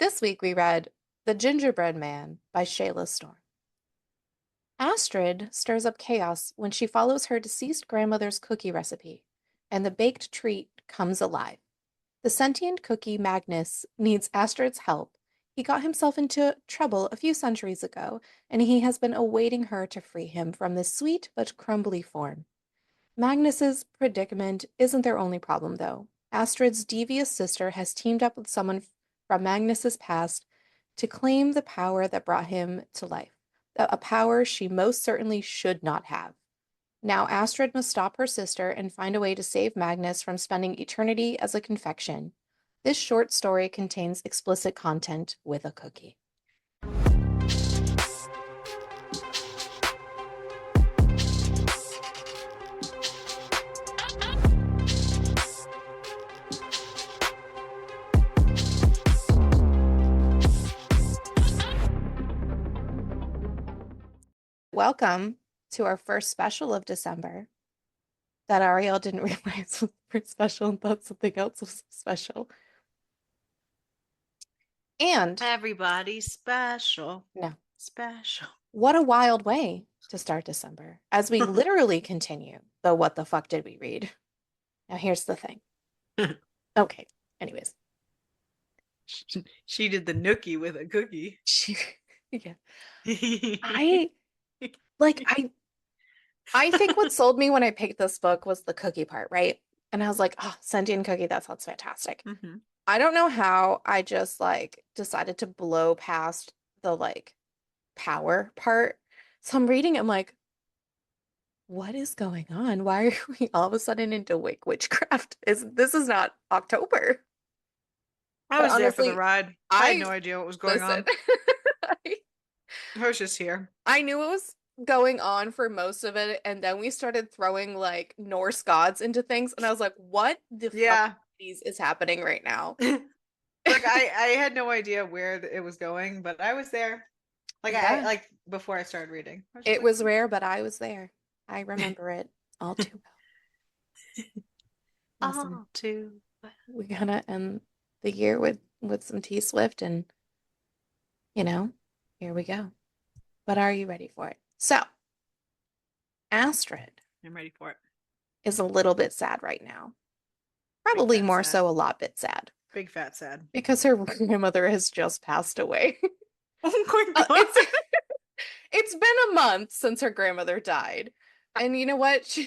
This week we read The Gingerbread Man by Shayla Storm. Astrid stirs up chaos when she follows her deceased grandmother's cookie recipe, and the baked treat comes alive. The sentient cookie Magnus needs Astrid's help. He got himself into trouble a few centuries ago, and he has been awaiting her to free him from this sweet but crumbly form. Magnus's predicament isn't their only problem, though. Astrid's devious sister has teamed up with someone from Magnus's past to claim the power that brought him to life, a power she most certainly should not have. Now Astrid must stop her sister and find a way to save Magnus from spending eternity as a confection. This short story contains explicit content with a cookie. Welcome to our first special of December that Ariel didn't realize was first special and thought something else was special. And Everybody's special. no, Special. what a wild way to start December as we literally continue the what the fuck did we read? Now here's the thing. Okay, anyways. She did the nookie with a cookie. Yeah. I like I think what sold me when I picked this book was the cookie part, right? And I was like, oh, sentient cookie, that sounds fantastic. Mm-hmm. I don't know how I just decided to blow past the power part. So I'm reading, I'm like, what is going on? Why are we all of a sudden into witchcraft? This is not October. I But was there for the honestly, ride. I had I no idea what was going listen. on. I was just here. I knew it was going on for most of it, and then we started throwing Norse gods into things, and I was like, what the fuck Yeah. is happening right now? Like I had no idea where it was going, but I was there. Like I Yeah. like before I started reading. I was just It like, was rare, but I was there. I remember it all too well. Listen, all too well. we gotta end the year with some T Swift, and you know, here we go. But are you ready for it? So, Astrid I'm ready for it. is a little bit sad right now. Big Probably fat more sad. so a lot bit sad Big fat sad. because her grandmother has just passed away. Oh my Uh, god. it's it's been a month since her grandmother died. And you know what?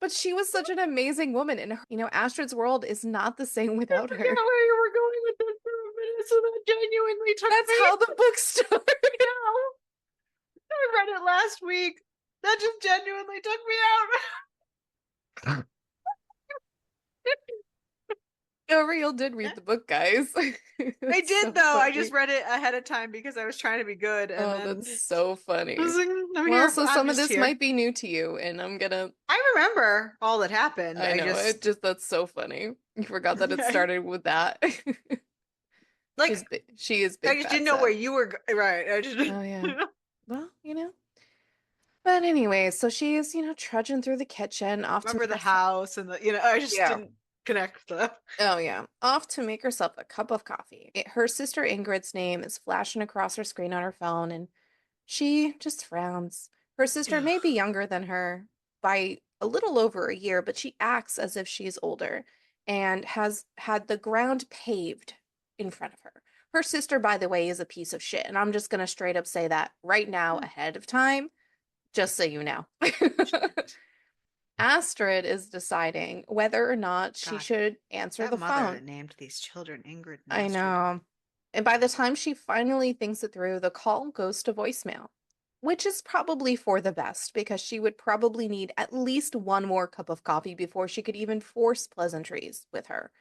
But she was such an amazing woman, and Astrid's world is not the same I without forget her. where you were going with this for a minute, so that genuinely took That's me. how the book started. I read it last week. That just genuinely took me out. Ariel did read the book, guys. I It's did so though. I funny. just read it ahead of time because I was trying to be good, and Oh, then that's so I funny. was like, I'm Well, here. so I'm some of just this here. might be new to you, and I remember all that happened. I I know, just that's so funny. You forgot that it I, started with that. like She is I big just fat didn't know where sad. you were right. I just Oh yeah. Well, But anyway, so she's, trudging through the kitchen, off to remember make the herself. house and I just Yeah. didn't connect the Oh yeah, off to make herself a cup of coffee. Her sister Ingrid's name is flashing across her screen on her phone, and she just frowns. Her sister may be younger than her by a little over a year, but she acts as if she's older and has had the ground paved in front of her. Her sister, by the way, is a piece of shit, and I'm just gonna straight up say that right now ahead of time, just so you know. Astrid is deciding whether or not she God, should answer that the mother phone. that named these children Ingrid and I Astrid. know. And by the time she finally thinks it through, the call goes to voicemail, which is probably for the best because she would probably need at least one more cup of coffee before she could even force pleasantries with her.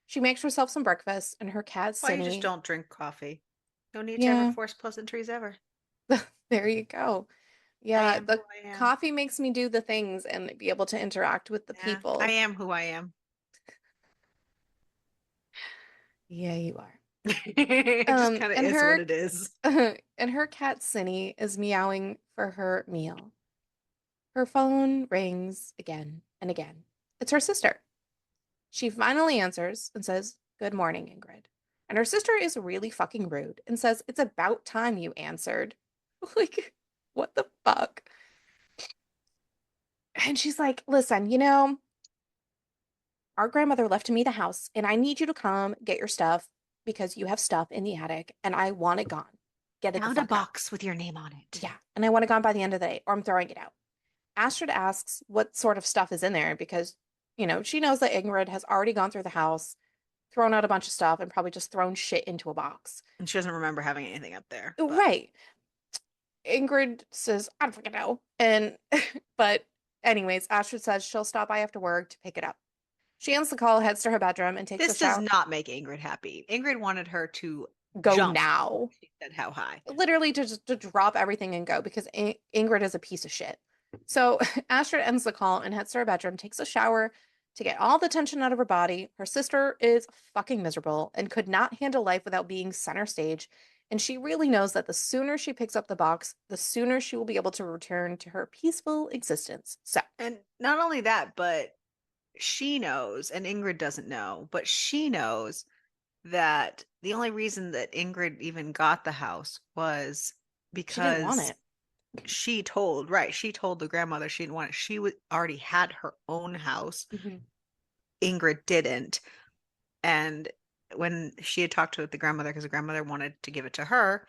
She makes herself some breakfast, and her cat, Why you just Cinny, don't drink coffee? No need to ever yeah, force pleasantries ever. there you go. I Yeah, am who the I am. coffee makes me do the things and be able to interact with the Yeah, I people. am who I am. Yeah, you are. It just kind of And is what her it is. and her cat Cinny is meowing for her meal. Her phone rings again and again. It's her sister. She finally answers and says, "Good morning, Ingrid." And her sister is really fucking rude and says, "It's about time you answered." Like, what the fuck? And she's like, "Listen, our grandmother left me the house, and I need you to come get your stuff because you have stuff in the attic, and I want it gone. Get it the Found a fuck out." box with your name on it. Yeah. And I want it gone by the end of the day, or I'm throwing it out. Astrid asks what sort of stuff is in there because, she knows that Ingrid has already gone through the house, thrown out a bunch of stuff, and probably just thrown shit into a box. And she doesn't remember having anything up there, but Right. Ingrid says, "I don't fucking know." And, but, anyways, Astrid says she'll stop by after work to pick it up. She ends the call, heads to her bedroom, and takes a this does shower. not make Ingrid happy. Ingrid wanted her to Go jump. now. She said how high. Literally to just to drop everything and go because Ingrid is a piece of shit. So Astrid ends the call and heads to her bedroom, takes a shower to get all the tension out of her body. Her sister is fucking miserable and could not handle life without being center stage. And she really knows that the sooner she picks up the box, the sooner she will be able to return to her peaceful existence. So, And not only that, but she knows, and Ingrid doesn't know, but she knows that the only reason that Ingrid even got the house was she didn't want because it. she told the grandmother she didn't want it. She already had her own house. Mm-hmm. Ingrid didn't. And when she had talked to the grandmother, because the grandmother wanted to give it to her,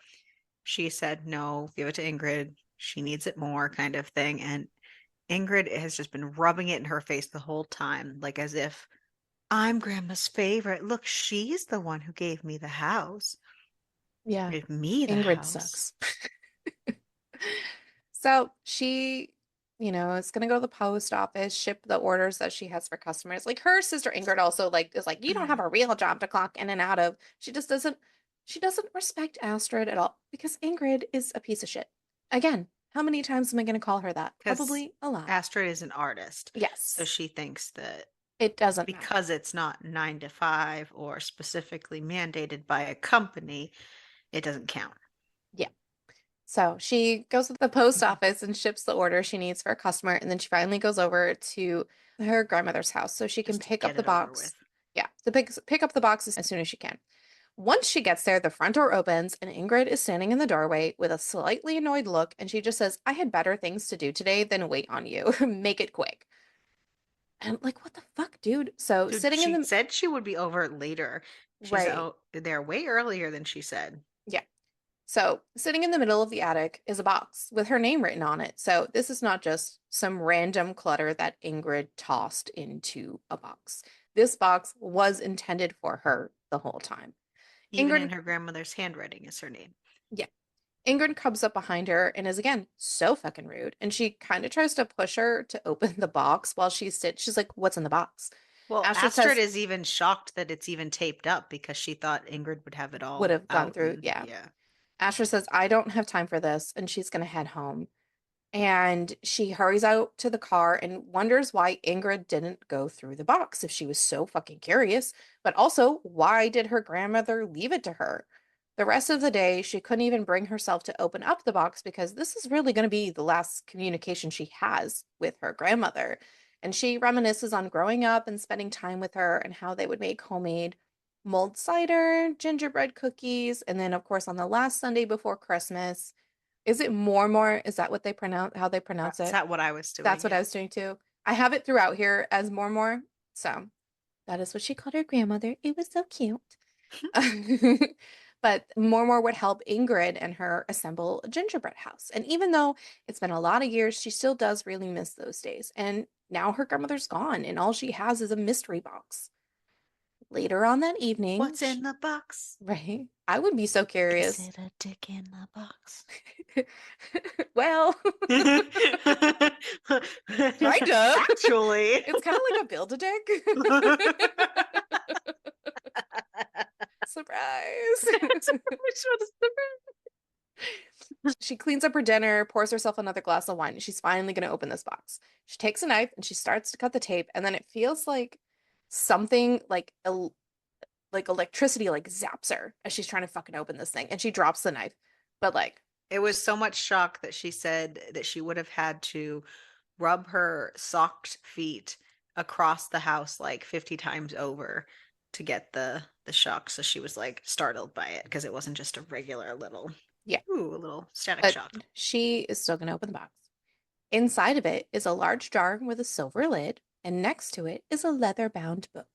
she said, no, give it to Ingrid. She needs it more, kind of thing. And Ingrid has just been rubbing it in her face the whole time, like as if I'm grandma's favorite. Look, she's the one who gave me the house. Yeah. Gave me the Ingrid house. sucks. So she, is gonna go to the post office, ship the orders that she has for customers. Like her sister Ingrid also is like, you don't have a real job to clock in and out of. She doesn't respect Astrid at all because Ingrid is a piece of shit. Again, how many times am I gonna call her that? Because Probably a lot. Astrid is an artist. So Yes. she thinks that It doesn't matter. because it's not 9 to 5 or specifically mandated by a company, it doesn't count. Yeah. So she goes to the post office and ships the order she needs for a customer, and then she finally goes over to her grandmother's house so she can Just to pick up get the it over with. box. Yeah, to pick up the box as soon as she can. Once she gets there, the front door opens and Ingrid is standing in the doorway with a slightly annoyed look, and she just says, "I had better things to do today than wait on you. Make it quick." And I'm like, what the fuck, dude? So Dude, sitting in she the said she would be over later. She's right, out there way earlier than she said. yeah. So, sitting in the middle of the attic is a box with her name written on it. So, this is not just some random clutter that Ingrid tossed into a box. This box was intended for her the whole time. Even in Ingrid, her grandmother's handwriting is her name. yeah, Ingrid comes up behind her and is again so fucking rude. And she kind of tries to push her to open the box while she's like, "What's in the box?" Well, Astrid Astrid says, is even shocked that it's even taped up because she thought Ingrid would have it would all have gone out through. and Yeah. yeah. Astrid says, "I don't have time for this." And she's going to head home. And she hurries out to the car and wonders why Ingrid didn't go through the box if she was so fucking curious. But also, why did her grandmother leave it to her? The rest of the day, she couldn't even bring herself to open up the box because this is really going to be the last communication she has with her grandmother. And she reminisces on growing up and spending time with her and how they would make homemade mulled cider, gingerbread cookies, and then, of course, on the last Sunday before Christmas, is it Mormor? Is that what they pronounce, how they pronounce That's it? not what I was That's doing, what I yeah. was doing too. I have it throughout here as Mormor. So that is what she called her grandmother. It was so cute. But Mormor would help Ingrid and her assemble a gingerbread house. And even though it's been a lot of years, she still does really miss those days. And now her grandmother's gone, and all she has is a mystery box. Later on that evening, What's in the box? right? I would be so Is curious. it a dick in the box? Well, kinda. Actually. It's kind of like a Build-A-Dick. Surprise. Which one's the She cleans up her dinner, pours herself another glass of wine, and she's finally going to open this box. She takes a knife and she starts to cut the tape, and then it feels like something like electricity like zaps her as she's trying to fucking open this thing, and she drops the knife. But like, It was so much shock that she said that she would have had to rub her socked feet across the house like 50 times over to get the shock. So she was like startled by it because it wasn't just a regular little, Yeah, ooh, a little static but shock. she is still going to open the box. Inside of it is a large jar with a silver lid, and next to it is a leather bound book.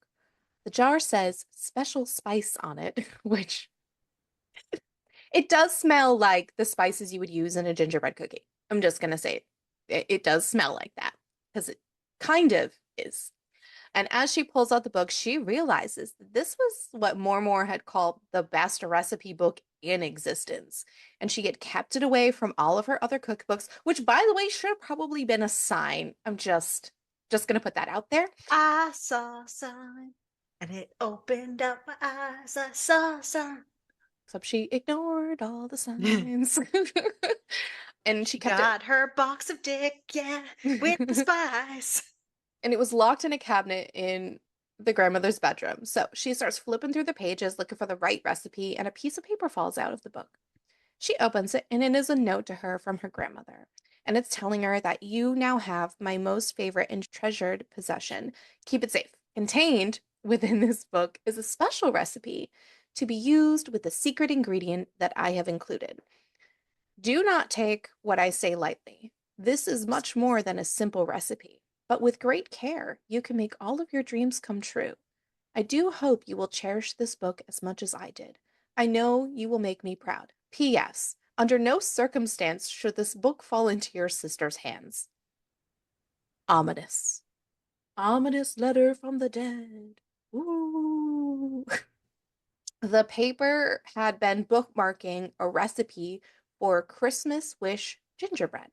The jar says special spice on it, which it does smell like the spices you would use in a gingerbread cookie. I'm just going to say it does smell like that because it kind of is. And as she pulls out the book, she realizes that this was what Mormor had called the best recipe book in existence. And she had kept it away from all of her other cookbooks, which by the way should have probably been a sign. I'm just gonna put that out there. I saw a sign and it opened up my eyes. I saw a sign. Except she ignored all the signs. And she She kept it got her box of dick, yeah, with the spice. and it was locked in a cabinet in the grandmother's bedroom. So she starts flipping through the pages looking for the right recipe, and a piece of paper falls out of the book. She opens it, and it is a note to her from her grandmother. And it's telling her that you now have my most favorite and treasured possession. Keep it safe. Contained within this book is a special recipe to be used with the secret ingredient that I have included. Do not take what I say lightly. This is much more than a simple recipe, but with great care, you can make all of your dreams come true. I do hope you will cherish this book as much as I did. I know you will make me proud. P.S. Under no circumstance should this book fall into your sister's hands. Ominous. Ominous letter from the dead. Ooh. The paper had been bookmarking a recipe for Christmas wish gingerbread.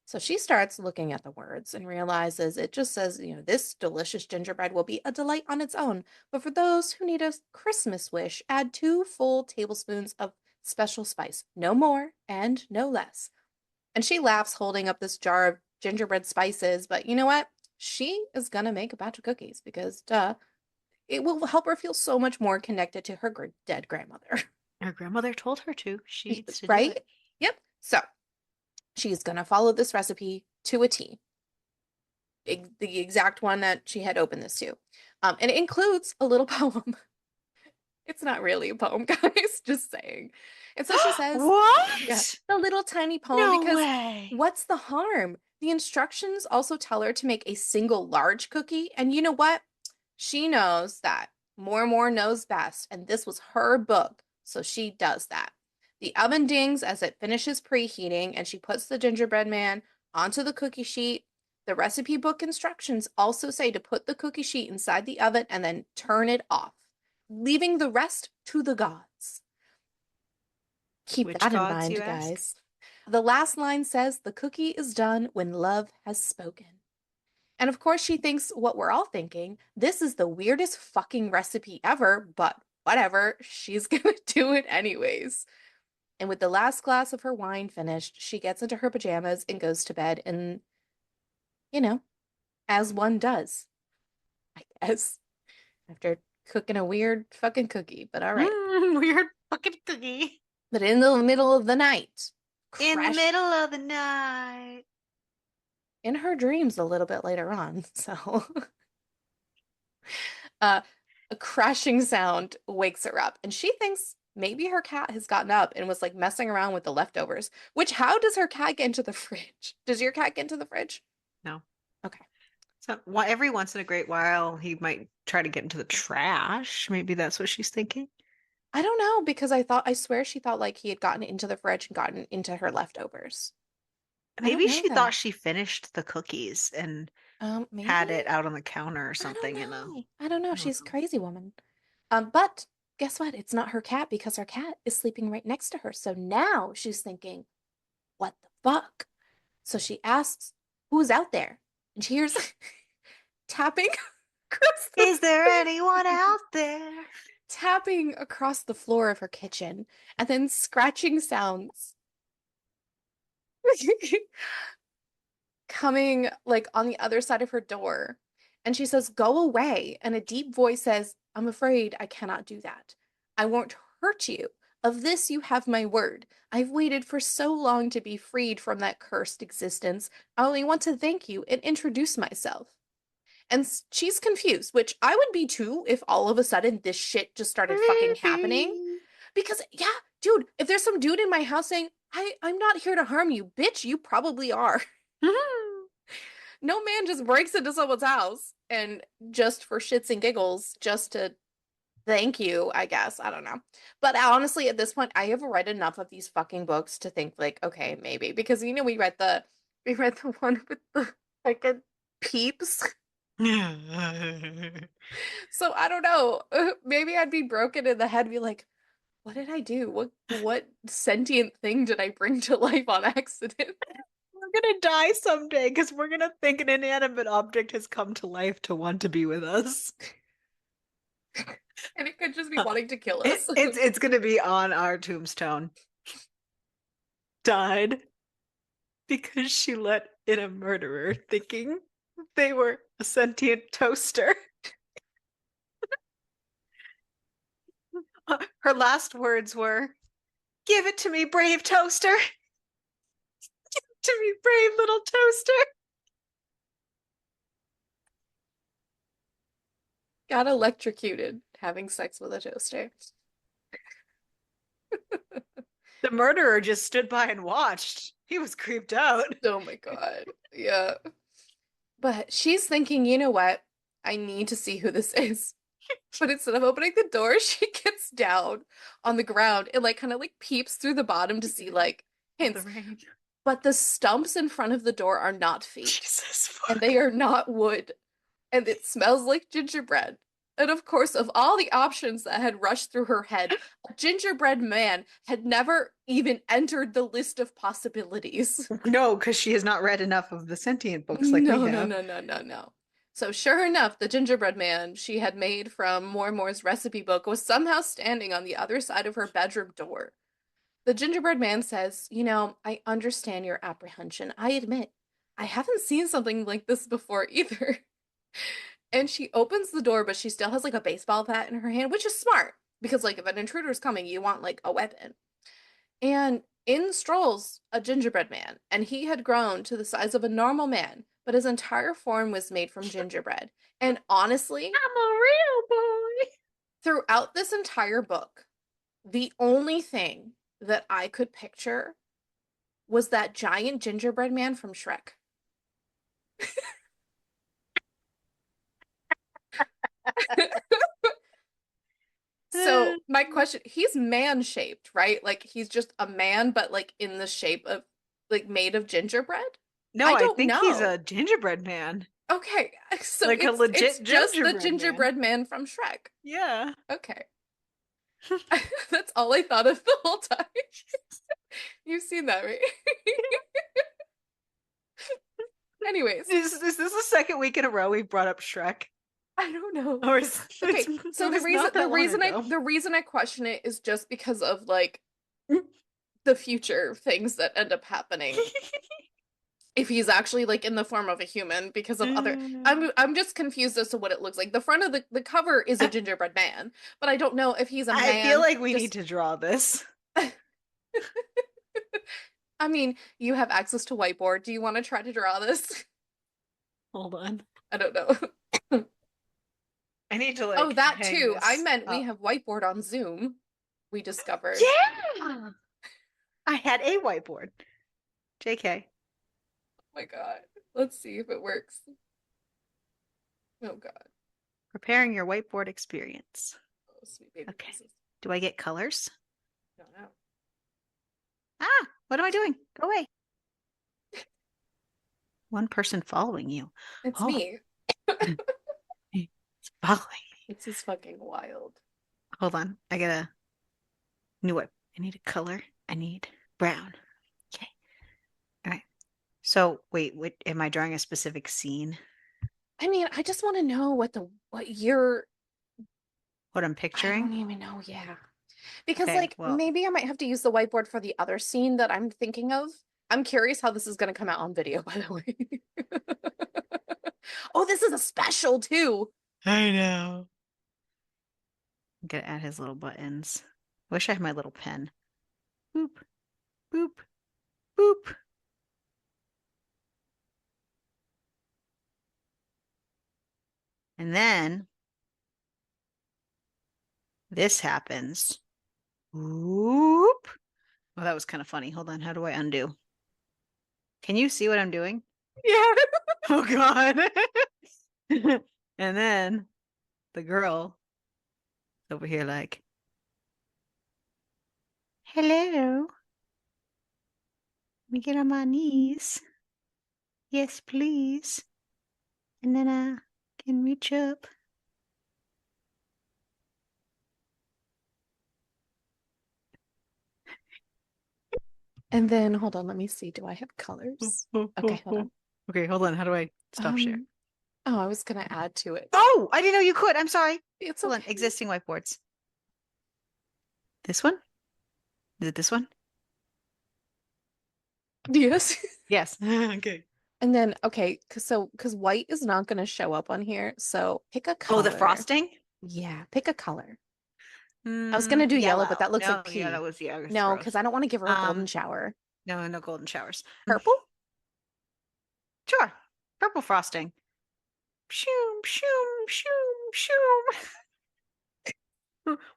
So she starts looking at the words and realizes it just says, this delicious gingerbread will be a delight on its own. But for those who need a Christmas wish, add 2 full tablespoons of special spice. No more and no less. And she laughs, holding up this jar of gingerbread spices. But you know what? She is going to make a batch of cookies because, duh, it will help her feel so much more connected to her dead grandmother. Her grandmother told her to. She needs to do Right? it. Yep. So she's going to follow this recipe to a T, the exact one that she had opened this to. And it includes a little poem. It's not really a poem, guys, just saying. And so she says, yeah, What? the little tiny poem, No because way. what's the harm? The instructions also tell her to make a single large cookie. And you know what? She knows that more knows best. And this was her book. So she does that. The oven dings as it finishes preheating, and she puts the gingerbread man onto the cookie sheet. The recipe book instructions also say to put the cookie sheet inside the oven and then turn it off, leaving the rest to the gods. Keep Which that in gods, you mind, ask? guys. The last line says, the cookie is done when love has spoken. And of course, she thinks what we're all thinking. This is the weirdest fucking recipe ever, but whatever, she's gonna do it anyways. And with the last glass of her wine finished, she gets into her pajamas and goes to bed. And, you know, as one does, I guess, after cooking a weird fucking cookie, but all right. Weird fucking cookie. But in the middle of the night, In the crash middle of the night. in her dreams a little bit later on. So, uh, a crashing sound wakes her up, and she thinks maybe her cat has gotten up and was like messing around with the leftovers. Which, how does her cat get into the fridge? Does your cat get into the fridge? No. Okay. So every once in a great while, he might try to get into the trash. Maybe that's what she's thinking. I don't know because I swear she thought like he had gotten into the fridge and gotten into her leftovers. I don't Maybe know she thought though. she finished the cookies and Maybe. had it out on the counter or I don't something in a, know. I don't know. I don't She's a know. crazy woman. But guess what? It's not her cat because her cat is sleeping right next to her. So now she's thinking, what the fuck? So she asks, who's out there? And she hears tapping across the Is there anyone out there? tapping across the floor of her kitchen, and then scratching sounds coming like on the other side of her door. And she says, go away. And a deep voice says, I'm afraid I cannot do that. I won't hurt you. Of this you have my word. I've waited for so long to be freed from that cursed existence. I only want to thank you and introduce myself. And she's confused, which I would be too if all of a sudden this shit just started fucking happening. Because, yeah, dude, if there's some dude in my house saying, I'm not here to harm you, bitch, you probably are. No man just breaks into someone's house and just for shits and giggles, just to thank you, I guess. I don't know. But honestly, at this point, I have read enough of these fucking books to think like, okay, maybe. Because we read the one with the fucking peeps. So I don't know. Maybe I'd be broken in the head, be like, what did I do? What sentient thing did I bring to life on accident? We're gonna die someday because we're gonna think an inanimate object has come to life to want to be with us. And it could just be wanting to kill us. It's gonna be on our tombstone. Died because she let in a murderer thinking they were a sentient toaster. Her last words were, "Give it to me, brave toaster. Give it to me, brave little toaster." Got electrocuted having sex with a toaster. The murderer just stood by and watched. He was creeped out. Oh my God. Yeah. But she's thinking, you know what? I need to see who this is. But instead of opening the door, she gets down on the ground and like kind of like peeps through the bottom to see like The hints. rain. But the stumps in front of the door are not feet, Jesus and fuck. they are not wood, and it smells like gingerbread. And of course, of all the options that had rushed through her head, a gingerbread man had never even entered the list of possibilities. No, because she has not read enough of the sentient books like we No, no, have. no, no, no, no. So sure enough, the gingerbread man she had made from More Moore's recipe book was somehow standing on the other side of her bedroom door. The gingerbread man says, I understand your apprehension. I admit, I haven't seen something like this before either. And she opens the door, but she still has like a baseball bat in her hand, which is smart because, like, if an intruder is coming, you want like a weapon. And in strolls a gingerbread man, and he had grown to the size of a normal man, but his entire form was made from gingerbread. And honestly, I'm a real boy. throughout this entire book, the only thing that I could picture was that giant gingerbread man from Shrek. So, my question, he's man-shaped, right? Like he's just a man, but like in the shape of like made of gingerbread? No, I I don't think he's a know. gingerbread man. Okay, so Like a it's legit just the gingerbread man. gingerbread man from Shrek. Yeah. Okay. That's all I thought of the whole time. You've seen that, right? Anyways, Is this the second week in a row we've brought up Shrek? I don't know. Or is Okay, it so the was reason not the that long reason I ago. the reason I question it is just because of like the future things that end up happening if he's actually like in the form of a human because of other I'm just confused as to what it looks like. The front of the cover is a gingerbread man, but I don't know if he's a I feel man like we need just to draw this. I mean, you have access to whiteboard. Do you want to try to draw this? Hold on. I don't know. I need to Oh, like that hang too. I this meant we up. have whiteboard on Zoom. We discovered. Yeah. I had a whiteboard. JK. Oh my God. Let's see if it works. Oh God. Preparing your whiteboard experience. Oh, sweet baby Okay. Jesus. Do I get colors? Don't know. Ah, what am I doing? Go away. One person following you. It's Oh, me. it's following me. This is fucking wild. Hold on. I gotta new what? I need a color. I need brown. Okay. All right. So wait, what am I drawing a specific scene? I mean, I just want to know what you're What I'm I picturing? don't even know, yeah. Because Okay, like well, maybe I might have to use the whiteboard for the other scene that I'm thinking of. I'm curious how this is going to come out on video, by the way. Oh, this is a special too. I know. I'm gonna add his little buttons. Wish I had my little pen. Boop, boop, boop. And then this happens. Whoop. Well, that was kind of funny. Hold on. How do I undo? Can you see what I'm doing? Yeah. Oh, God. And then the girl over here, like, hello. Let me get on my knees. Yes, please. And then I can reach up. And then hold on, let me see. Do I have Oh, colors? oh, Okay, oh, hold oh. on. Okay, hold on. How do I stop share? Um, oh, I was gonna add to it. Oh, I didn't know you could. I'm sorry. It's Hold on. okay. Existing whiteboards. This one? Is it this one? Yes. Yes. Okay. And then okay, because white is not gonna show up on here, so pick a Oh, the color. frosting? Yeah, pick a color. I was Mm, gonna do yellow, but yellow. that looks like No, yellow pee. was yeah, it's No, because gross. I don't want to give her a golden Um, shower. no, no golden showers. Purple? Sure. Purple frosting. Shoom, shoom, shoom, shoom.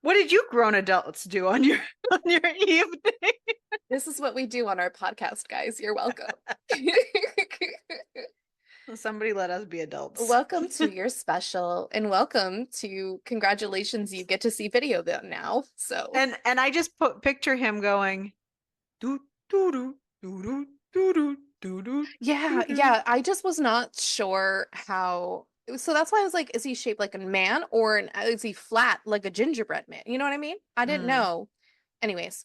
What did you grown adults do on your on your evening? This is what we do on our podcast, guys. You're welcome. Somebody let us be adults. Welcome to your special, and welcome to congratulations, you get to see video then now. So And I just picture him going doo doo doo doo doo doo doo doo doo yeah, doo doo. yeah, I just was not sure how. So that's why I was like, is he shaped like a man or is he flat like a gingerbread man? You know what I mean? I didn't Mm. know. Anyways,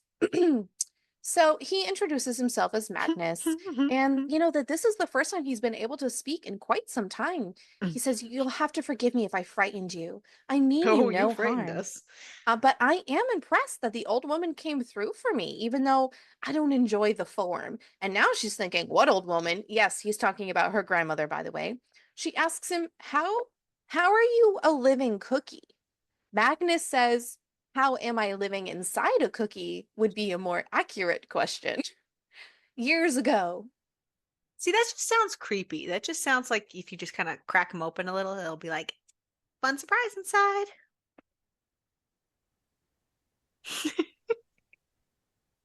so he introduces himself as Magnus, and that this is the first time he's been able to speak in quite some time. He says, "You'll have to forgive me if I frightened you. I mean you Oh, you no frightened harm. us. But I am impressed that the old woman came through for me, even though I don't enjoy the form." And now she's thinking, what old woman? Yes, he's talking about her grandmother, by the way. She asks him, how are you a living cookie? Magnus says, how am I living inside a cookie would be a more accurate question. Years ago. See, that just sounds creepy. That just sounds like if you just kind of crack them open a little, it'll be like fun surprise inside.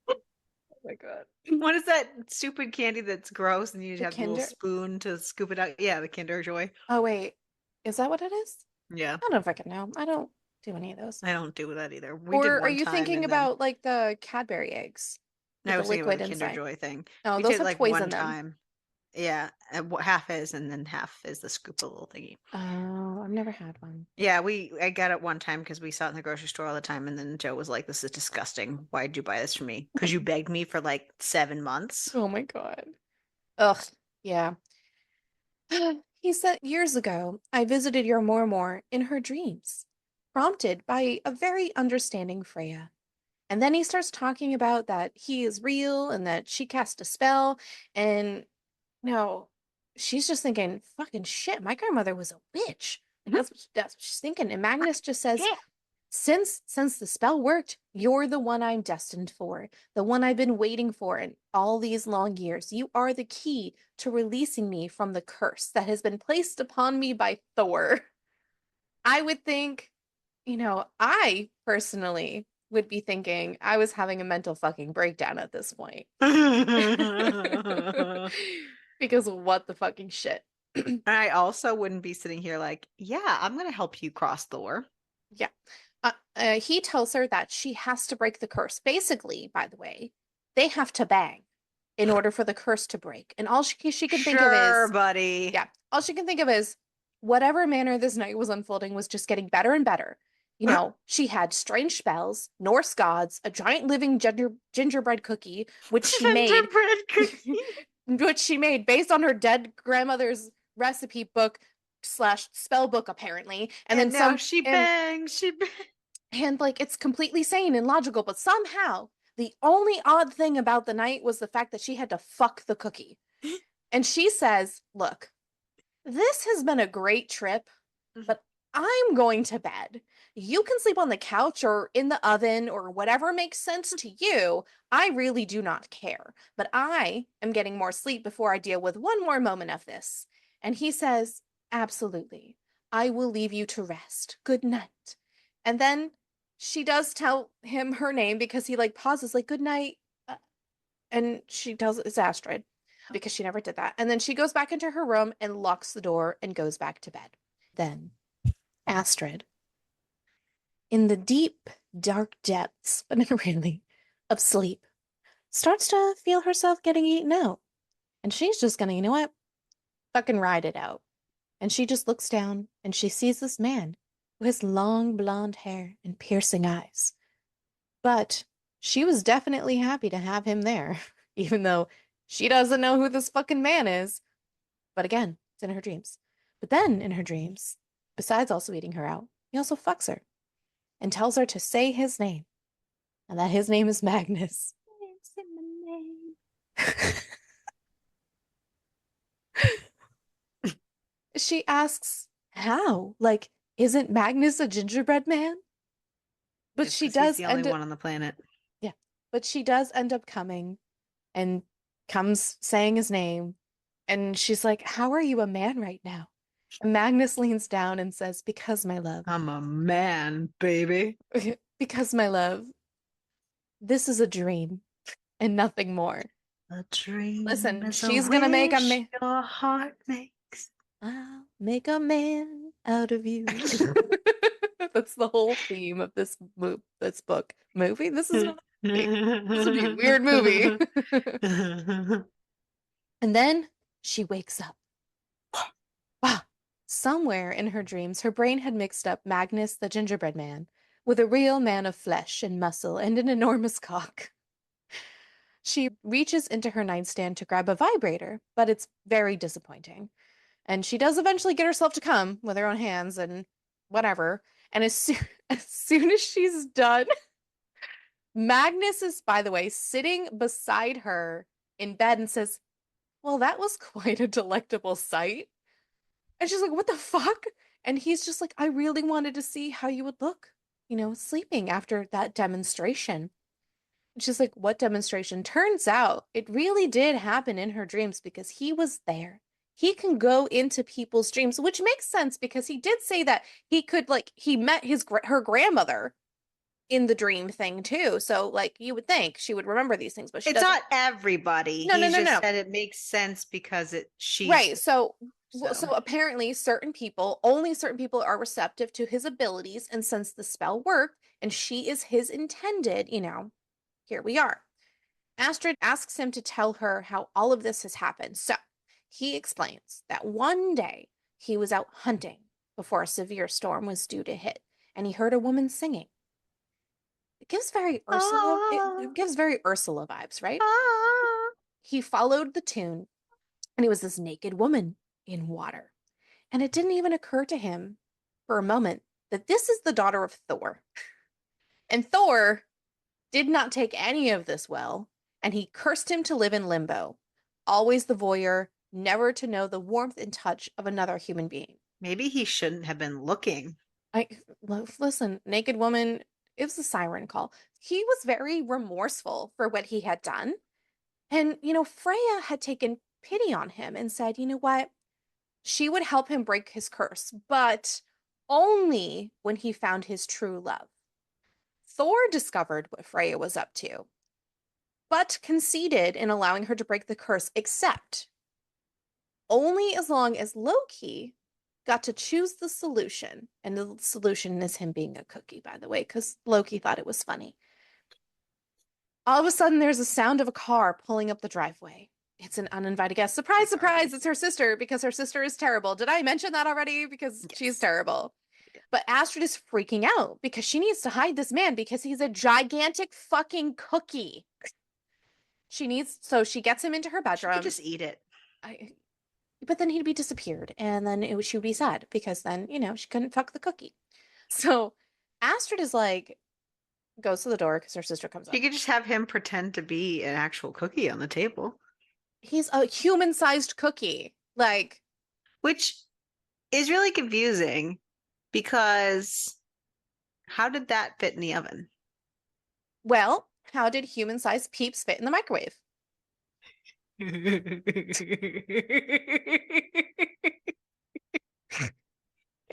Oh my God. What is that stupid candy that's gross and you The have the little Kinder. spoon to scoop it out? Yeah, the Kinder Joy. Oh, wait. Is that what it is? Yeah, I don't fucking know. I don't do any of those. I don't do that either. We did Or are one you time thinking and then about like the Cadbury eggs with I the was thinking about liquid the Kinder inside? Joy thing. Oh, We those did have like toys one in them. time. Yeah, half is and then half is the scoopable thingy. Oh, I've never had one. Yeah, I got it one time because we saw it in the grocery store all the time, and then Joe was like, "This is disgusting. Why'd you buy this for me? Because you begged me for like 7 months." Oh my God. Ugh. Yeah. He said years ago, I visited your Mormor in her dreams, prompted by a very understanding Freya. And then he starts talking about that he is real and that she cast a spell. And no, she's just thinking, fucking shit, my grandmother was a witch. Like that's what she's thinking. And Magnus just says, Yeah. since the spell worked, you're the one I'm destined for, the one I've been waiting for in all these long years. You are the key to releasing me from the curse that has been placed upon me by Thor. I would think, I personally would be thinking I was having a mental fucking breakdown at this point. Because what the fucking shit. I also wouldn't be sitting here like, "Yeah, I'm gonna help you cross Thor." Yeah. He tells her that she has to break the curse. Basically, by the way, they have to bang in order for the curse to break. And all she can think of Sure, is, buddy. yeah, all she can think of is whatever manner this night was unfolding was just getting better and better. She had strange spells, Norse gods, a giant living gingerbread cookie, which she made, Gingerbread cookie. which she made based on her dead grandmother's recipe book slash spell book, apparently. And then And now some, she bangs, she bangs. and like it's completely sane and logical, but somehow the only odd thing about the night was the fact that she had to fuck the cookie. And she says, look, this has been a great trip, but I'm going to bed. You can sleep on the couch or in the oven or whatever makes sense to you. I really do not care, but I am getting more sleep before I deal with one more moment of this. And he says, absolutely. I will leave you to rest. Good night. And then she does tell him her name because he like pauses, like, good night. And she tells it's Astrid because she never did that. And then she goes back into her room and locks the door and goes back to bed. Then Astrid, in the deep, dark depths, but not really, of sleep, starts to feel herself getting eaten out. And she's just gonna, you know what? Fucking ride it out. And she just looks down and she sees this man who has long blonde hair and piercing eyes. But she was definitely happy to have him there, even though she doesn't know who this fucking man is. But again, it's in her dreams. But then in her dreams, besides also eating her out, he also fucks her and tells her to say his name, and that his name is Magnus. Say my name. She asks, how? Like, isn't Magnus a gingerbread man? But It's she because he's does the only end up, one on the planet. yeah, but she does end up coming and comes saying his name. And she's like, how are you a man right now? And Magnus leans down and says, because my love, I'm a man, baby. because my love, this is a dream and nothing more. A dream Listen, is a she's gonna make a wish man. your heart makes. I'll make a man out of you. That's the whole theme of this book. Movie? This is not a movie. This would be a weird movie. And then she wakes up. Wow. Somewhere in her dreams, her brain had mixed up Magnus the gingerbread man with a real man of flesh and muscle and an enormous cock. She reaches into her nightstand to grab a vibrator, but it's very disappointing. And she does eventually get herself to come with her own hands and whatever. And as soon as she's done, Magnus is, by the way, sitting beside her in bed and says, well, that was quite a delectable sight. And she's like, what the fuck? And he's just like, I really wanted to see how you would look, sleeping after that demonstration. And she's like, what demonstration? Turns out it really did happen in her dreams because he was there. He can go into people's dreams, which makes sense because he did say that he could, like, he met her grandmother in the dream thing too. So, like, you would think she would remember these things, but she It's doesn't. not everybody. No, no, He's no, just no. said it makes sense because she's Right. there. So So apparently only certain people are receptive to his abilities. And since the spell worked and she is his intended, here we are. Astrid asks him to tell her how all of this has happened. So he explains that one day he was out hunting before a severe storm was due to hit, and he heard a woman singing. It gives very Ursula, ah, it gives very Ursula vibes, right? ah. He followed the tune, and it was this naked woman in water. And it didn't even occur to him for a moment that this is the daughter of Thor. And Thor did not take any of this well, and he cursed him to live in limbo, always the voyeur, never to know the warmth and touch of another human being. Maybe he shouldn't have been looking. I listen, naked woman, it was a siren call. He was very remorseful for what he had done. And, Freya had taken pity on him and said, you know what? She would help him break his curse, but only when he found his true love. Thor discovered what Freya was up to, but conceded in allowing her to break the curse, except only as long as Loki got to choose the solution. And the solution is him being a cookie, by the way, because Loki thought it was funny. All of a sudden, there's a sound of a car pulling up the driveway. It's an uninvited guest. Surprise, Like surprise, Barbie. it's her sister because her sister is terrible. Did I mention that already? Because she's Yes. terrible. But Astrid is freaking out because she needs to hide this man because he's a gigantic fucking cookie. So she gets him into her She could bedroom. just eat it. I, but then he'd be disappeared, and then she would be sad because then, she couldn't fuck the cookie. So Astrid is like, goes to the door because her sister comes She up. could just have him pretend to be an actual cookie on the table, He's a human-sized cookie. Like, which is really confusing because how did that fit in the oven? well, how did human-sized peeps fit in the microwave?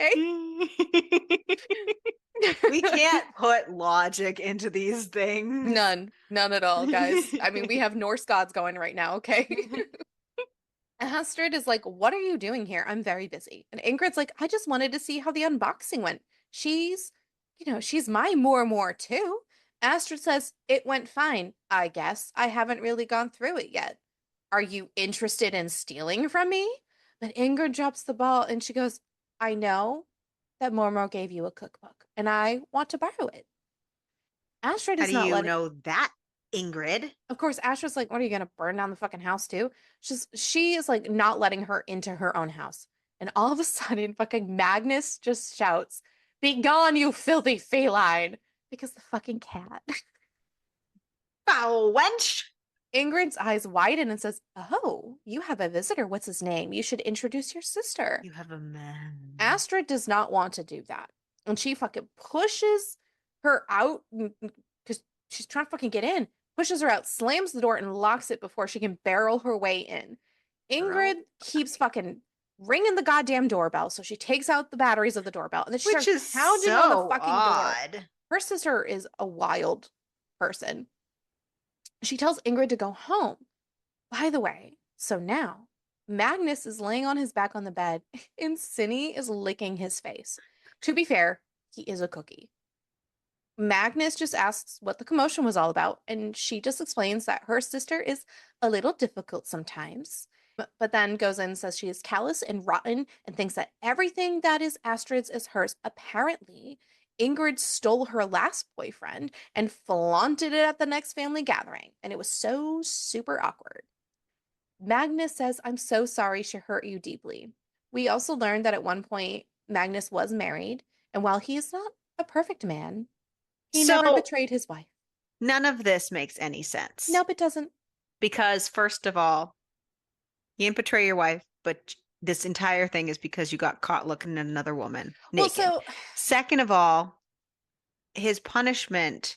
Okay? We can't put logic into these things. None. None at all, guys. I mean, we have Norse gods going right now, okay? Astrid is like, "What are you doing here? I'm very busy." And Ingrid's like, "I just wanted to see how the unboxing went. She's, she's my more too." Astrid says, "It went fine, I guess. I haven't really gone through it yet. Are you interested in stealing from me?" But Ingrid drops the ball and she goes, "I know that Mormor gave you a cookbook and I want to borrow it." Astrid How is do not you letting know that, Ingrid? Of course, Astra's like, "What are you gonna burn down the fucking house too?" She is like not letting her into her own house. And all of a sudden, fucking Magnus just shouts, "Be gone, you filthy feline!" Because the fucking cat. Foul wench! Ingrid's eyes widen and says, "Oh, you have a visitor. What's his name? You should introduce your sister." You have a man. Astrid does not want to do that. And she fucking pushes her out because she's trying to fucking get in, pushes her out, slams the door, and locks it before she can barrel her way in. Girl. Ingrid keeps fucking ringing the goddamn doorbell. So she takes out the batteries of the doorbell and then she Which starts is pounding on the so fucking door. odd. Her sister is a wild person. She tells Ingrid to go home. By the way, so now Magnus is laying on his back on the bed and Cinny is licking his face. To be fair, he is a cookie. Magnus just asks what the commotion was all about, and she just explains that her sister is a little difficult sometimes, but then goes in and says she is callous and rotten and thinks that everything that is Astrid's is hers. Apparently, Ingrid stole her last boyfriend and flaunted it at the next family gathering, and it was so super awkward. Magnus says, "I'm so sorry she hurt you deeply." We also learned that at one point, Magnus was married, and while he is not a perfect man, he never So betrayed his wife. none of this makes any sense. Nope, it doesn't. Because first of all, you didn't betray your wife, but this entire thing is because you got caught looking at another woman Well, naked. so Second of all, his punishment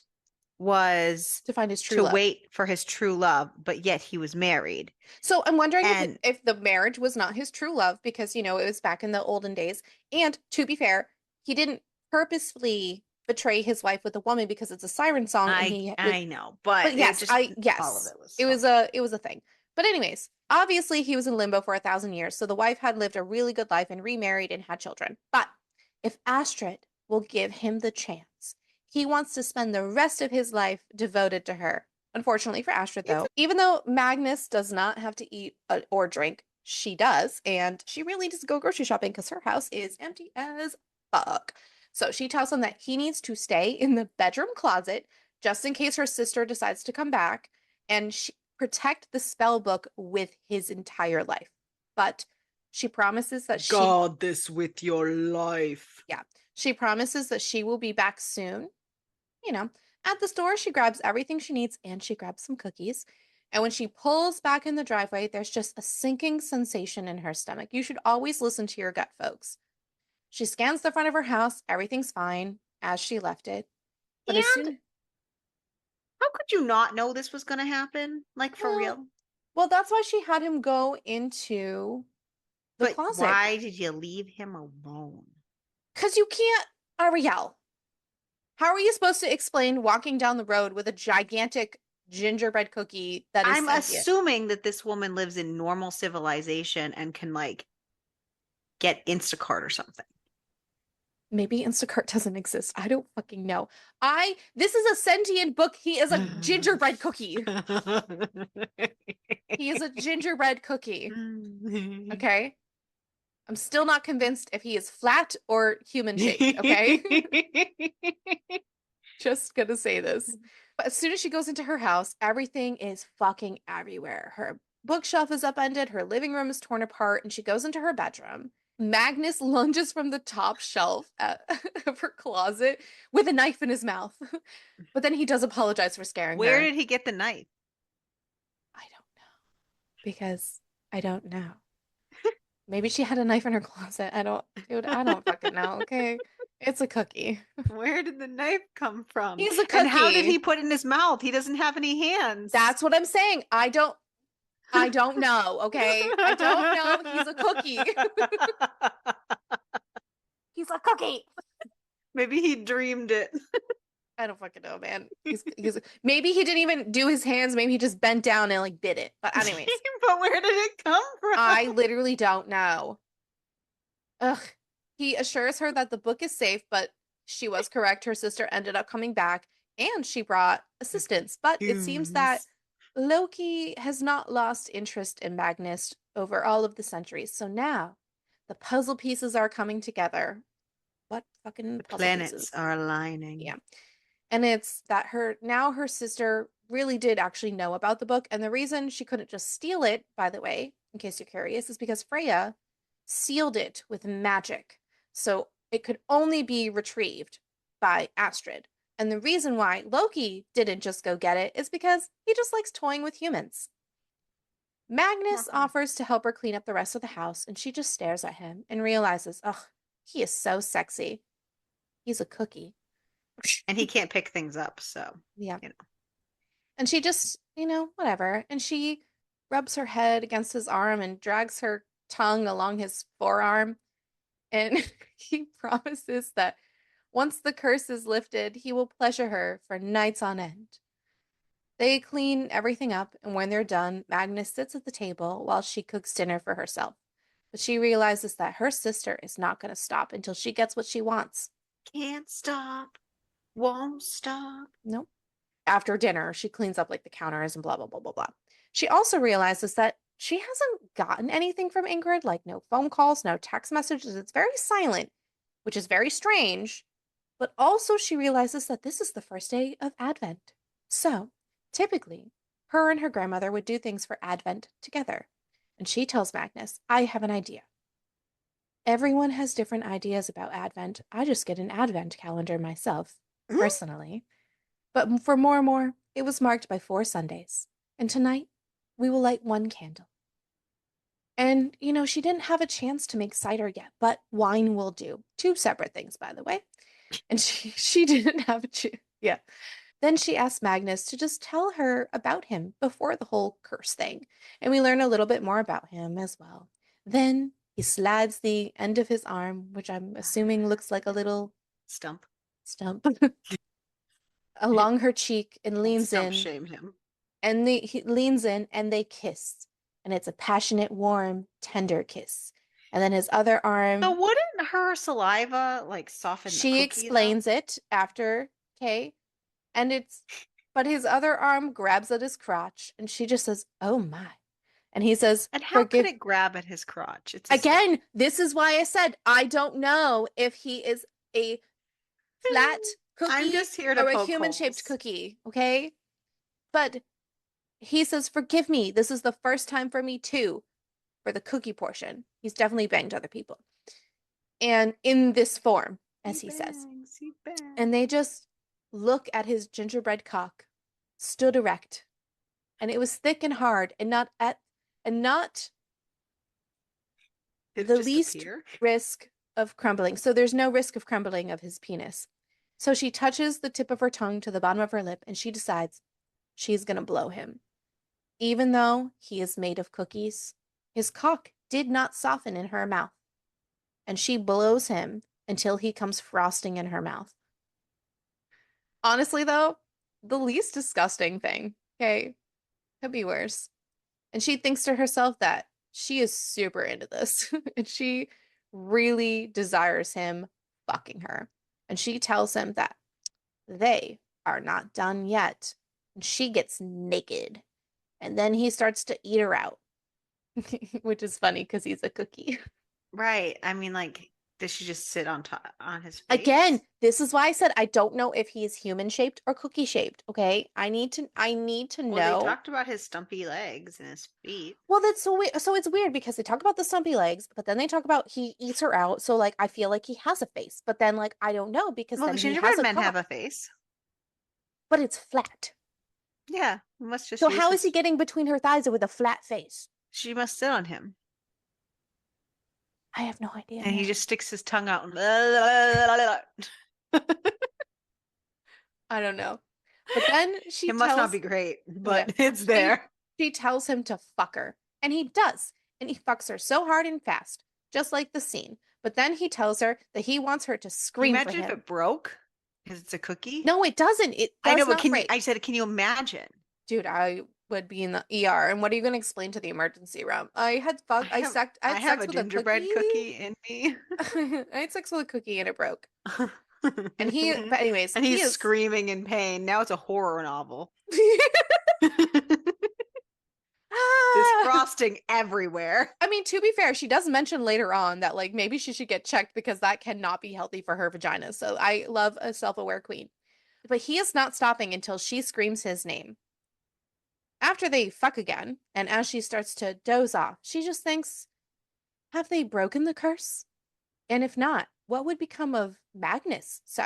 was to find his true to love. wait for his true love, but yet he was married. So I'm wondering And if the marriage was not his true love because, it was back in the olden days. And to be fair, he didn't purposefully betray his wife with a woman because it's a siren song and I know, but but it yes, just all of yes, it was so. it was a thing. But anyways, obviously he was in limbo for 1,000 years, so the wife had lived a really good life and remarried and had children. But if Astrid will give him the chance, he wants to spend the rest of his life devoted to her. Unfortunately for Astrid, though, even though Magnus does not have to eat or drink, she does, and she really needs to go grocery shopping because her house is empty as fuck. So she tells him that he needs to stay in the bedroom closet just in case her sister decides to come back and protect the spell book with his entire life. But she promises that Guard this with your life. yeah, she promises that she will be back soon. You know, at the store, she grabs everything she needs and she grabs some cookies. And when she pulls back in the driveway, there's just a sinking sensation in her stomach. You should always listen to your gut, folks. She scans the front of her house. Everything's fine as she left it. But as And soon, how could you not know this was going to happen? Like for well, real? well, that's why she had him go into the But closet. why did you leave him alone? Because you can't, Ariel. How are you supposed to explain walking down the road with a gigantic gingerbread cookie that is I'm sentient? assuming that this woman lives in normal civilization and can like get Instacart or something. Maybe Instacart doesn't exist. I don't fucking know. This is a sentient book. He is a gingerbread cookie. He is a gingerbread cookie. Okay? I'm still not convinced if he is flat or human shaped, okay? Just gonna say this. But as soon as she goes into her house, everything is fucking everywhere. Her bookshelf is upended, her living room is torn apart, and she goes into her bedroom. Magnus lunges from the top shelf of her closet with a knife in his mouth. But then he does apologize for scaring Where her. did he get the knife? I don't know. Because I don't know. Maybe she had a knife in her closet. Dude, I don't fucking know, okay? It's a cookie. Where did the knife come from? He's a And how did he cookie. put it in his mouth? He doesn't have any hands. That's what I'm saying. I don't know, okay? I don't know. He's a cookie. He's a cookie. Maybe he dreamed it. I don't fucking know, man. He's maybe he didn't even do his hands. Maybe he just bent down and like bit it. But anyways, But where did it come from? I literally don't know. Ugh. He assures her that the book is safe, but she was correct. Her sister ended up coming back and she brought assistance. But it seems that Humes. Loki has not lost interest in Magnus over all of the centuries. So now the puzzle pieces are coming together. What fucking The puzzle planets pieces? are aligning. Yeah. And it's that her sister really did actually know about the book. And the reason she couldn't just steal it, by the way, in case you're curious, is because Freya sealed it with magic. So it could only be retrieved by Astrid. And the reason why Loki didn't just go get it is because he just likes toying with humans. More Magnus fun. offers to help her clean up the rest of the house, and she just stares at him and realizes, ugh, he is so sexy. He's a cookie. And he can't pick things up, so, Yeah. you know. And she just, whatever. And she rubs her head against his arm and drags her tongue along his forearm. And he promises that once the curse is lifted, he will pleasure her for nights on end. They clean everything up, and when they're done, Magnus sits at the table while she cooks dinner for herself. But she realizes that her sister is not going to stop until she gets what she wants. Can't stop, won't stop. Nope. After dinner, she cleans up like the counters and blah, blah, blah, blah, blah. She also realizes that she hasn't gotten anything from Ingrid, like no phone calls, no text messages. It's very silent, which is very strange. But also, she realizes that this is the first day of Advent. So, typically, her and her grandmother would do things for Advent together. And she tells Magnus, I have an idea. Everyone has different ideas about Advent. I just get an Advent calendar myself, Hmm? personally. But for more, it was marked by 4 Sundays. And tonight, we will light one candle. And, she didn't have a chance to make cider yet, but wine will do. Two separate things, by the way. And she didn't have a chance. Yeah. Then she asked Magnus to just tell her about him before the whole curse thing. And we learn a little bit more about him as well. Then he slides the end of his arm, which I'm assuming looks like a little Stump. stump, along her cheek and Don't leans stump in. shame him. And he leans in and they kiss. And it's a passionate, warm, tender kiss. And then his other So arm, wouldn't her saliva like soften the she cookie though? explains it after, okay? And but his other arm grabs at his crotch and she just says, oh my. And he says, And how could forgive. it grab at his crotch? It's a stump. Again, this is why I said I don't know if he is a flat I'm cookie just here to or a poke human shaped holes. cookie, okay? But he says, forgive me. This is the first time for me too, for the cookie portion. He's definitely banged other people. And in this form, He as he says. bangs, he And they bangs. just look at his gingerbread cock, stood erect, and it was thick and hard and not Did it the just least appear? risk of crumbling. So there's no risk of crumbling of his penis. So she touches the tip of her tongue to the bottom of her lip and she decides she's going to blow him. Even though he is made of cookies, his cock did not soften in her mouth. And she blows him until he comes frosting in her mouth. Honestly, though, the least disgusting thing, okay, could be worse. And she thinks to herself that she is super into this and she really desires him fucking her. And she tells him that they are not done yet. And she gets naked. And then he starts to eat her out, which is funny because he's a cookie. Right. I mean, like, did she just sit on top on his Again, face? this is why I said I don't know if he is human shaped or cookie shaped, okay? I need to Well, they know. talked about his stumpy legs and his feet. Well, that's so it's weird because they talk about the stumpy legs, but then they talk about he eats her out. So like I feel like he has a face, but then like I don't know because Well, the then he has gingerbread a men have cock, a face. but it's flat. Yeah, he must just So use how is he his. getting between her thighs with a flat face? She must sit on him. I have no idea, And he man. just sticks his tongue out. And I don't know. But then it must not be great, yeah, but it's she there. she tells him to fuck her, and he does, and he fucks her so hard and fast, just like the scene. But then he tells her that he wants her to Can you scream for imagine if him. it broke? Because it's a cookie? No, it doesn't. It I know, does but not can you, break. I said, can you imagine? Dude, I would be in the ER. And what are you going to explain to the emergency room? I I had have sex a with a gingerbread cookie. cookie in me. I had sex with a cookie and it broke. But anyways, And he he's is. screaming in pain. Now it's a horror novel. There's Ah! frosting everywhere. I mean, to be fair, she does mention later on that like maybe she should get checked because that cannot be healthy for her vagina. So I love a self-aware queen. But he is not stopping until she screams his name. After they fuck again, and as she starts to doze off, she just thinks, have they broken the curse? And if not, what would become of Magnus? So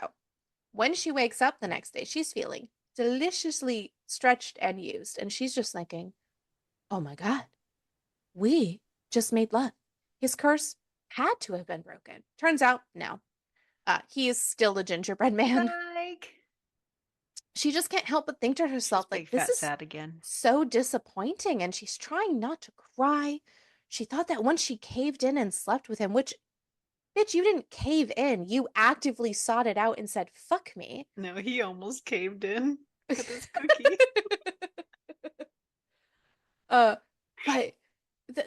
when she wakes up the next day, she's feeling deliciously stretched and used. And she's just thinking, oh my God, we just made love. His curse had to have been broken. Turns out, no. He is still a gingerbread man. Like, She just can't help but think to she's herself, like, big this fat is sad again. so disappointing. And she's trying not to cry. She thought that once she caved in and slept with him, which, bitch, you didn't cave in. You actively sought it out and said, fuck me. No, he almost caved in with his cookie. uh, but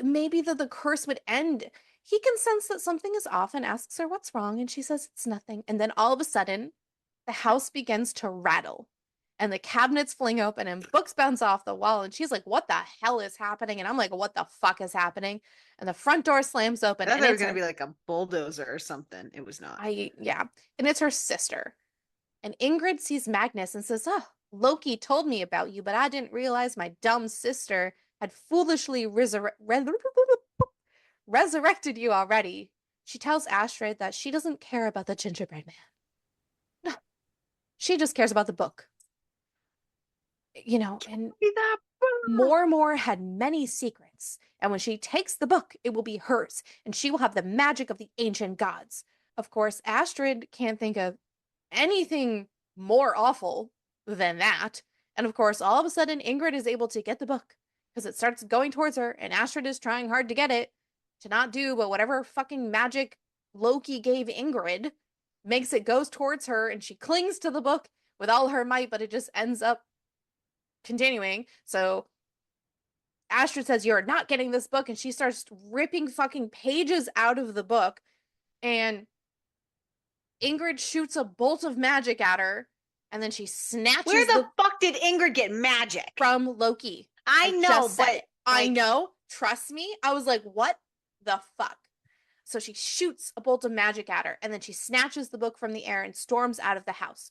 maybe the curse would end. He can sense that something is off and asks her what's wrong, and she says it's nothing. And then all of a sudden, the house begins to rattle, and the cabinets fling open, and books bounce off the wall. And she's like, "What the hell is happening?" And I'm like, "What the fuck is happening?" And the front door slams open, I thought and it was it's going to her. be like a bulldozer or something. It was not. Yeah, and it's her sister. And Ingrid sees Magnus and says, "Oh, Loki told me about you, but I didn't realize my dumb sister had foolishly resurrected you already." She tells Astrid that she doesn't care about the gingerbread man. No, she just cares about the book. And Be that. More had many secrets. And when she takes the book, it will be hers, and she will have the magic of the ancient gods. Of course, Astrid can't think of anything more awful than that. And of course, all of a sudden, Ingrid is able to get the book because it starts going towards her, and Astrid is trying hard to get it to not do, but whatever fucking magic Loki gave Ingrid makes it goes towards her, and she clings to the book with all her might, but it just ends up continuing. So Astrid says, "You're not getting this book," and she starts ripping fucking pages out of the book. And Ingrid shoots a bolt of magic at her, and then she Where snatches the the fuck did Ingrid get magic? from Loki. I I know, just said but it. I like, know. Trust me. I was like, what the fuck? So she shoots a bolt of magic at her, and then she snatches the book from the air and storms out of the house.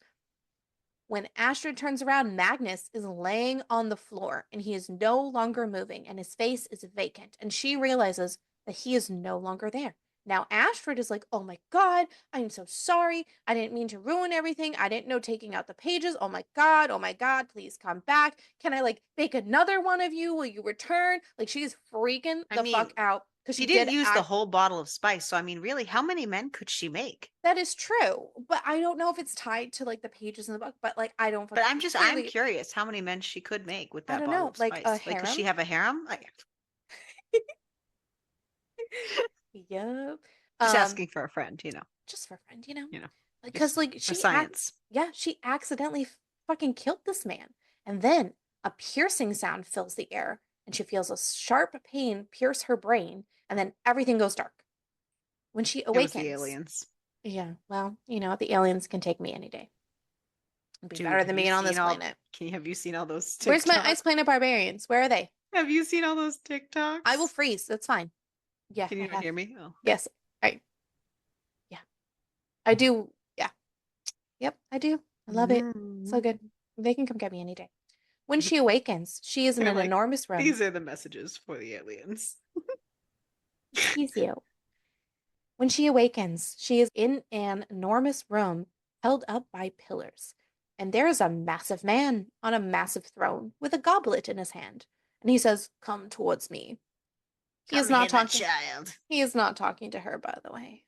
When Astrid turns around, Magnus is laying on the floor and he is no longer moving and his face is vacant. And she realizes that he is no longer there. Now, Astrid is like, oh my God, I'm so sorry. I didn't mean to ruin everything. I didn't know taking out the pages. Oh my God, please come back. Can I like bake another one of you? Will you return? Like, she's freaking I the fuck mean, out because she she didn't did use the act. whole bottle of spice. So, I mean, really, how many men could she make? That is true, but I don't know if it's tied to like the pages in the book, but like, I don't But fucking I'm clearly, curious how many men she could make with I that don't bottle know, of like a spice. Like, does she harem. have a harem? Like, Yep. just Um, asking for a friend, just for a friend, you know, because just like for science. yeah, she accidentally fucking killed this man, and then a piercing sound fills the air, and she feels a sharp pain pierce her brain, and then everything goes dark. When she It was the awakens, aliens. yeah, well, the aliens can take me any day. It'd be Dude, better than being on this planet. have you seen all those Where's my TikToks? Ice Planet barbarians? Where are they? Have you seen all those I will TikToks? freeze. That's fine. Yeah, Can I you not have. hear me? Oh, okay. Yes, I. Yeah, I do. Yeah. Yep, I do. I love it. So good. Mm. They can come get me any day. When she awakens, she is in They're an like, enormous room. these are the messages for the aliens. Tease you. When she awakens, she is in an enormous room held up by pillars. And there is a massive man on a massive throne with a goblet in his hand. And he says, "Come towards me." He is Come not hither, talking. child. He is not talking to her, by the way.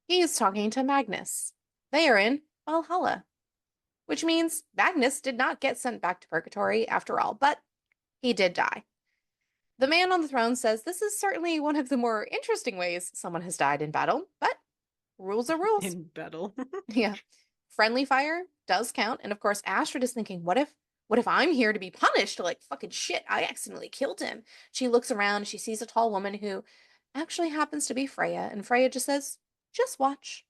He is talking to Magnus. They are in Valhalla, which means Magnus did not get sent back to purgatory after all, but he did die. The man on the throne says this is certainly one of the more interesting ways someone has died in battle, but Rules are rules. in battle. Yeah. Friendly fire does count. And of course, Astrid is thinking, what if I'm here to be punished? Like, fucking shit, I accidentally killed him. She looks around, she sees a tall woman who actually happens to be Freya, and Freya just says, just watch.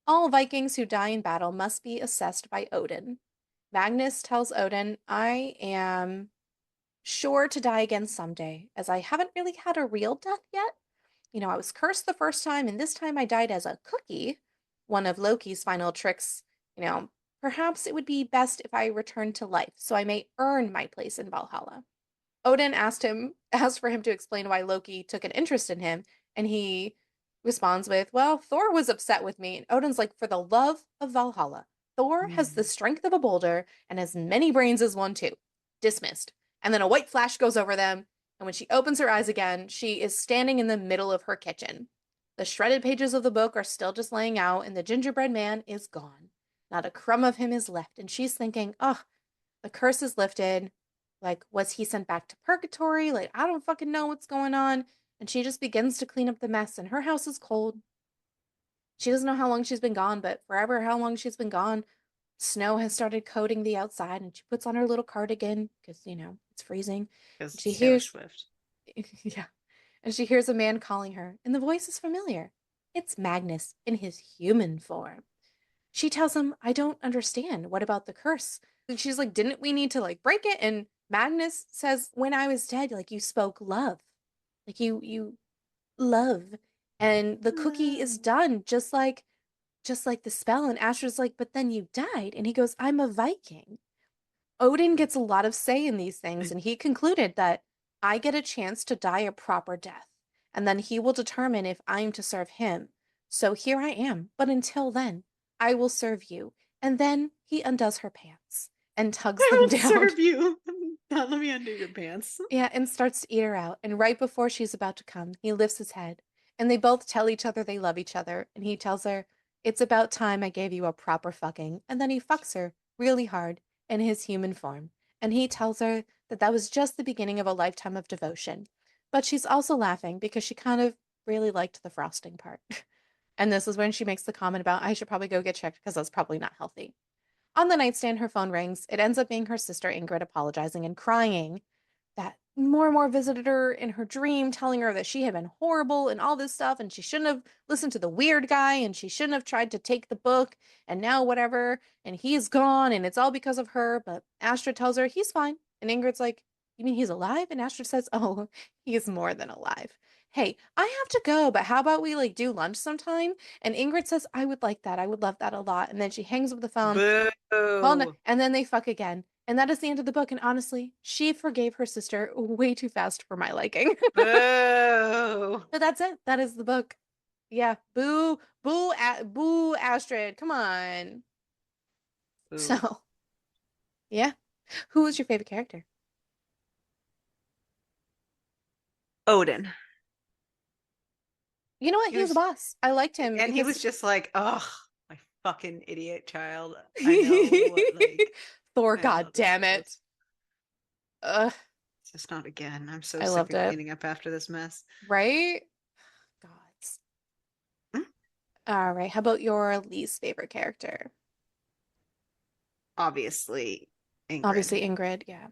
All Vikings who die in battle must be assessed by Odin. Magnus tells Odin, I am sure to die again someday, as I haven't really had a real death yet. I was cursed the first time, and this time I died as a cookie. One of Loki's final tricks, you know, perhaps it would be best if I returned to life, so I may earn my place in Valhalla. Odin asked for him to explain why Loki took an interest in him, and he responds with, well, Thor was upset with me. And Odin's like, for the love of Valhalla, Thor has the Mm. strength of a boulder and as many brains as one too. Dismissed. And then a white flash goes over them, and when she opens her eyes again, she is standing in the middle of her kitchen. The shredded pages of the book are still just laying out, and the gingerbread man is gone. Not a crumb of him is left, and she's thinking, oh, the curse is lifted. Like, was he sent back to purgatory? Like, I don't fucking know what's going on. And she just begins to clean up the mess, and her house is cold. She doesn't know how long she's been gone, but forever how long she's been gone, snow has started coating the outside, and she puts on her little cardigan because, it's freezing. Because And it's she Taylor hears, Swift. yeah, and she hears a man calling her, and the voice is familiar. It's Magnus in his human form. She tells him, I don't understand. What about the curse? And she's like, didn't we need to like break it? And Magnus says, when I was dead, like you spoke love. Like you love. And the cookie is No. done, just like the spell. And Asher's like, but then you died. And he goes, I'm a Viking. Odin gets a lot of say in these things, and he concluded that I get a chance to die a proper death, and then he will determine if I'm to serve him. So here I am, but until then, I will serve you. And then he undoes her pants and tugs I them will down. serve you. Not let me undo your pants. Yeah, and starts to eat her out. And right before she's about to come, he lifts his head. And they both tell each other they love each other. And he tells her, it's about time I gave you a proper fucking. And then he fucks her really hard in his human form. And he tells her that that was just the beginning of a lifetime of devotion. But she's also laughing because she kind of really liked the frosting part. And this is when she makes the comment about, I should probably go get checked because that's probably not healthy. On the nightstand, her phone rings. It ends up being her sister Ingrid apologizing and crying that more and more visited her in her dream, telling her that she had been horrible and all this stuff, and she shouldn't have listened to the weird guy, and she shouldn't have tried to take the book, and now whatever, and he's gone, and it's all because of her. But Astrid tells her he's fine. And Ingrid's like, you mean he's alive? And Astrid says, oh, he's more than alive. Hey, I have to go, but how about we like do lunch sometime? And Ingrid says, I would like that. I would love that a lot. And then she hangs up the phone. Well, no, Boo. and then they fuck again. And that is the end of the book. And honestly, she forgave her sister way too fast for my liking. Boo. But that's it. That is the book. Yeah. Boo, boo, boo, Astrid. Come on. Boo. So, yeah. Who was your favorite character? Odin. You know what? He He was a was, boss. I liked him and he because was just like, oh, my fucking idiot child. I know, like, Thor, I don't know god what this damn it. is. Ugh, It's just not again. I'm so I sick loved of it. cleaning up after this mess. Right? Gods. Mm. All right. How about your least favorite character? Obviously, Ingrid. Obviously, Ingrid. Yeah.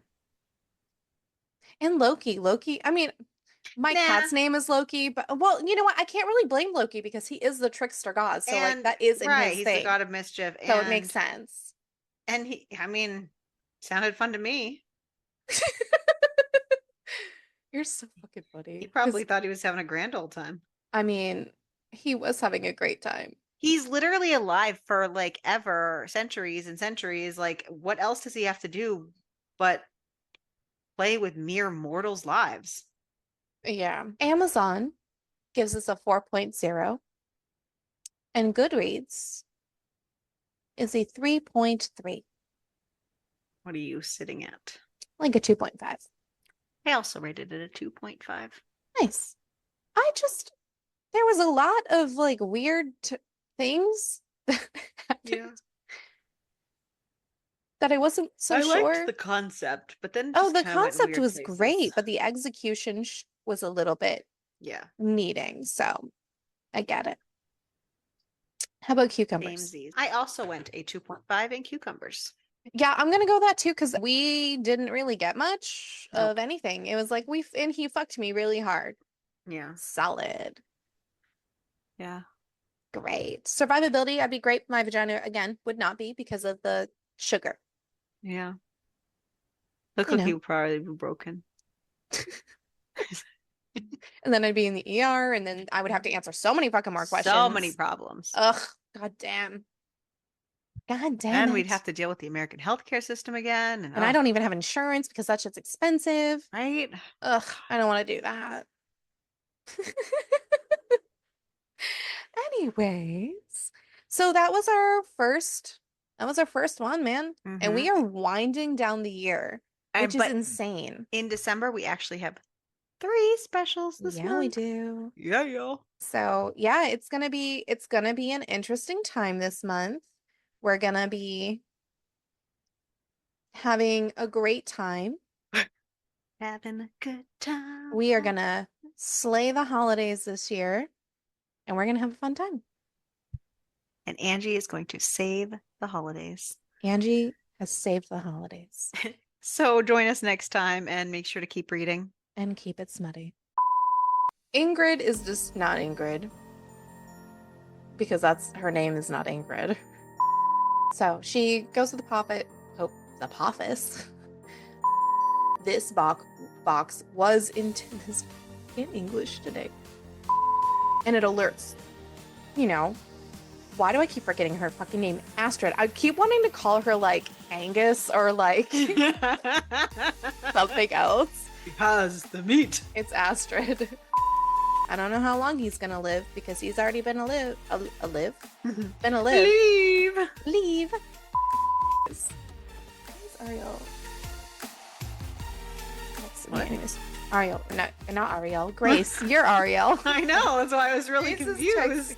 And Loki. Loki, I mean, my Nah. cat's name is Loki, but well, you know what? I can't really blame Loki because he is the trickster god. So like And that is in right, his he's the thing. god of mischief, So it makes sense. and he, I mean, sounded fun to me. You're so fucking He funny. probably Because thought he was having a grand old time. I mean, he was having a great time. He's literally alive for like ever, centuries and centuries. Like, what else does he have to do but play with mere mortals' lives? Yeah. Amazon gives us a 4.0, and Goodreads is a 3.3, What are you sitting at? like a 2.5. I also rated it a 2.5. Nice. There was a lot of like weird things that Yeah. happened that I wasn't so I liked sure. the concept, but then Oh, just the kind of went in concept weird was places. great, but the execution was a little bit Yeah. needing. So I get it. How about cucumbers? Samesies. I also went a 2.5 in cucumbers. Yeah, I'm gonna go that too because we didn't really get much of Nope. anything. It was like and he fucked me really hard. Yeah. Solid. Yeah. Great. Survivability, I'd be great. My vagina, again, would not be because of the sugar. Yeah. The You cookie know. would probably be broken. And then I'd be in the ER, and then I would have to answer so many fucking more So many questions. problems. Ugh, god damn. God damn Then we'd it. have to deal with the American healthcare system again. And And I don't even have insurance because that shit's expensive. right? Ugh, I don't want to do that. Anyways, so that was our first one, man. And Mm-hmm. we are winding down the year, which And is but insane. in December we actually have 3 specials this Yeah, we month. do. Yeah, yeah. So, yeah, it's gonna be an interesting time this month. We're gonna be having a great time. Having a good time. We are gonna slay the holidays this year, and we're gonna have a fun time. And Angie is going to save the holidays. Angie has saved the holidays. So join us next time and make sure to keep reading. And keep it smutty. Ingrid is just not Ingrid because that's her name is not Ingrid. So she goes to the the Apophis. This box was in English today. And it alerts, you know, why do I keep forgetting her fucking name? Astrid. I keep wanting to call her like Angus or like something else. Because the meat. It's Astrid. I don't know how long he's gonna live because he's already been been a live. Leave. Where's Ariel? What? Anyways, Ariel, not Ariel. Grace, you're Ariel. I know. That's why I was really Grace is confused.